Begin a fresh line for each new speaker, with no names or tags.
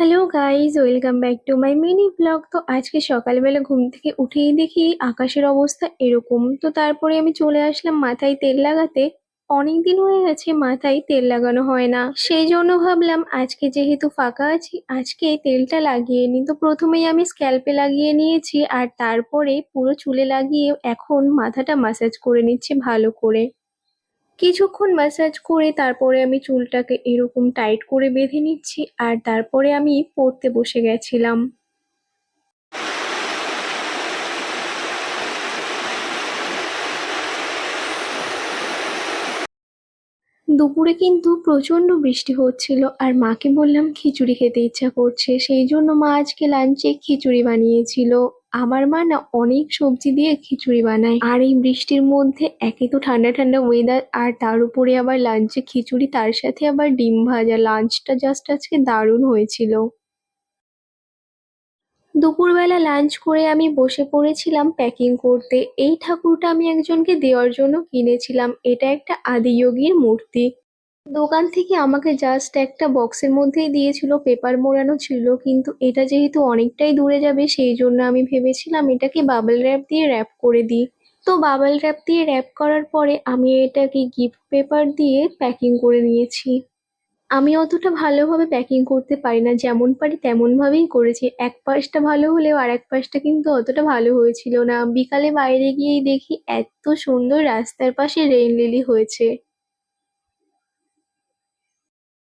Hello guys, welcome back to my mini blog. তো আজকে সকালবেলা ঘুম থেকে উঠেই দেখি আকাশের অবস্থা এরকম। তো তারপরে আমি চলে আসলাম মাথায় তেল লাগাতে। অনেক দিন হয়ে গেছে মাথায় তেল লাগানো হয় না, সেই জন্য ভাবলাম আজকে যেহেতু ফাঁকা আছি আজকে তেলটা লাগিয়ে নিই। তো প্রথমেই আমি স্ক্যাল্পে লাগিয়ে নিয়েছি আর তারপরে পুরো চুলে লাগিয়ে এখন মাথাটা ম্যাসাজ করে নিচ্ছি ভালো করে। কিছুক্ষণ ম্যাসাজ করে তারপরে আমি চুলটাকে এরকম টাইট করে বেঁধে নিচ্ছি আর তারপরে আমি পড়তে বসে গেছিলাম। দুপুরে কিন্তু প্রচন্ড বৃষ্টি হচ্ছিল আর মাকে বললাম খিচুড়ি খেতে ইচ্ছা করছে, সেই জন্য মা আজকে লাঞ্চে খিচুড়ি বানিয়েছিল। আমার মা না অনেক সবজি দিয়ে খিচুড়ি বানায়, আর এই বৃষ্টির মধ্যে একে তো ঠান্ডা ঠান্ডা ওয়েদার আর তার উপরে আবার লাঞ্চে খিচুড়ি, তার সাথে আবার ডিম ভাজা। লাঞ্চটা জাস্ট আজকে দারুণ হয়েছিল। দুপুরবেলা লাঞ্চ করে আমি বসে পড়েছিলাম প্যাকিং করতে। এই ঠাকুরটা আমি একজনকে দেওয়ার জন্য কিনেছিলাম। এটা একটা আদিযোগীর মূর্তি। দোকান থেকে আমাকে জাস্ট একটা বক্সের মধ্যেই দিয়েছিল, পেপার মোড়ানো ছিল, কিন্তু এটা যেহেতু অনেকটাই দূরে যাবে সেই জন্য আমি ভেবেছিলাম এটাকে বাবল র্যাপ দিয়ে র্যাপ করে দিই। তো বাবল র্যাপ দিয়ে র্যাপ করার পরে আমি এটাকে গিফট পেপার দিয়ে প্যাকিং করে নিয়েছি। আমি অতটা ভালোভাবে প্যাকিং করতে পারি না, যেমন পারি তেমন ভাবেই করেছি। এক পাশটা ভালো হলেও আর এক পাশটা কিন্তু অতটা ভালো হয়েছিল না। বিকালে বাইরে গিয়েই দেখি এত সুন্দর রাস্তার পাশে রেইন লিলি হয়েছে।